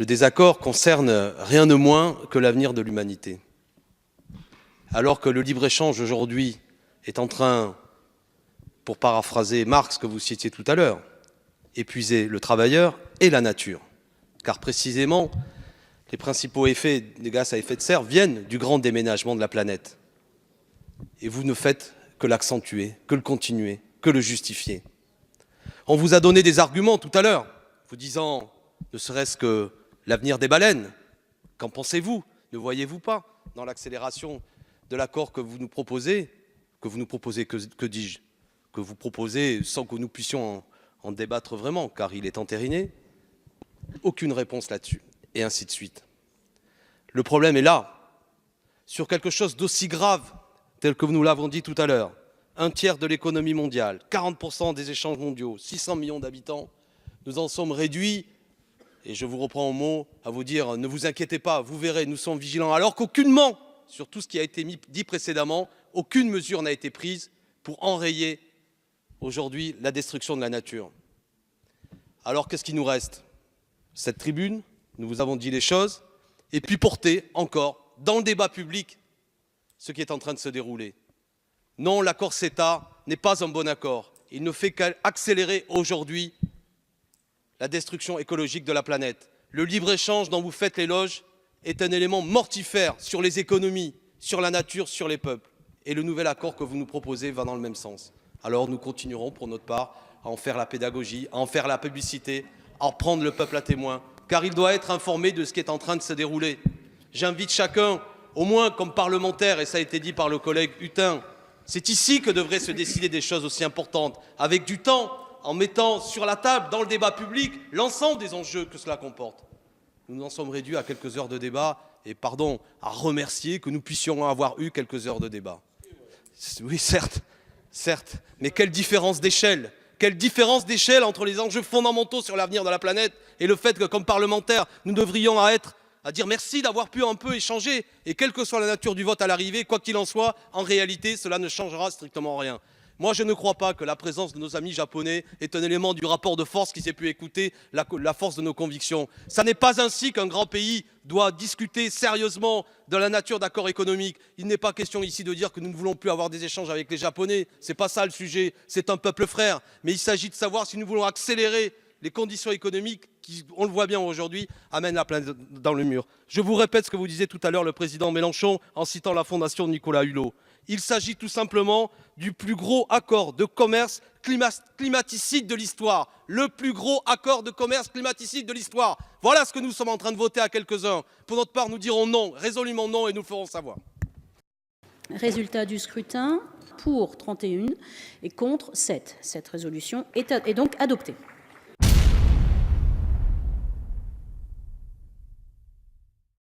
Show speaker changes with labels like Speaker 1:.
Speaker 1: Le désaccord concerne rien de moins que l'avenir de l'humanité. Alors que le libre-échange aujourd'hui est en train, pour paraphraser Marx que vous citiez tout à l'heure, épuiser le travailleur et la nature. Car précisément, les principaux effets des gaz à effet de serre viennent du grand déménagement de la planète. Et vous ne faites que l'accentuer, que le continuer, que le justifier. On vous a donné des arguments tout à l'heure, vous disant, ne serait-ce que l'avenir des baleines. Qu'en pensez-vous? Ne voyez-vous pas dans l'accélération de l'accord que vous nous proposez, que dis-je, que vous proposez sans que nous puissions en débattre vraiment, car il est entériné? Aucune réponse là-dessus, et ainsi de suite. Le problème est là, sur quelque chose d'aussi grave, tel que nous l'avons dit tout à l'heure, un tiers de l'économie mondiale, 40% des échanges mondiaux, 600 millions d'habitants, nous en sommes réduits, et je vous reprends au mot, à vous dire, ne vous inquiétez pas, vous verrez, nous sommes vigilants, alors qu'aucunement, sur tout ce qui a été dit précédemment, aucune mesure n'a été prise pour enrayer aujourd'hui la destruction de la nature. Alors qu'est-ce qui nous reste? Cette tribune, nous vous avons dit les choses, et puis porter encore dans le débat public ce qui est en train de se dérouler. Non, l'accord CETA n'est pas un bon accord. Il ne fait qu'accélérer aujourd'hui la destruction écologique de la planète. Le libre-échange dont vous faites l'éloge est un élément mortifère sur les économies, sur la nature, sur les peuples. Et le nouvel accord que vous nous proposez va dans le même sens. Alors nous continuerons pour notre part à en faire la pédagogie, à en faire la publicité, à en prendre le peuple à témoin, car il doit être informé de ce qui est en train de se dérouler. J'invite chacun, au moins comme parlementaire, et ça a été dit par le collègue Hutin, c'est ici que devraient se décider des choses aussi importantes, avec du temps, en mettant sur la table, dans le débat public, l'ensemble des enjeux que cela comporte. Nous nous en sommes réduits à quelques heures de débat, et pardon, à remercier que nous puissions avoir eu quelques heures de débat. Oui, certes, mais quelle différence d'échelle! Quelle différence d'échelle entre les enjeux fondamentaux sur l'avenir de la planète et le fait que, comme parlementaires, nous devrions à dire merci d'avoir pu un peu échanger. Et quelle que soit la nature du vote à l'arrivée, quoi qu'il en soit, en réalité, cela ne changera strictement rien. Moi, je ne crois pas que la présence de nos amis japonais est un élément du rapport de force qui s'est pu écouter la force de nos convictions. Ça n'est pas ainsi qu'un grand pays doit discuter sérieusement de la nature d'accords économiques. Il n'est pas question ici de dire que nous ne voulons plus avoir des échanges avec les Japonais. Ce n'est pas ça le sujet, c'est un peuple frère. Mais il s'agit de savoir si nous voulons accélérer les conditions économiques qui, on le voit bien aujourd'hui, amènent la planète dans le mur. Je vous répète ce que vous disiez tout à l'heure, le président Mélenchon, en citant la fondation de Nicolas Hulot. Il s'agit tout simplement du plus gros accord de commerce climaticide de l'histoire. Le plus gros accord de commerce climaticide de l'histoire. Voilà ce que nous sommes en train de voter à quelques-uns. Pour notre part, nous dirons non, résolument non, et nous le ferons savoir.
Speaker 2: Résultat du scrutin, pour 31 et contre 7. Cette résolution est donc adoptée.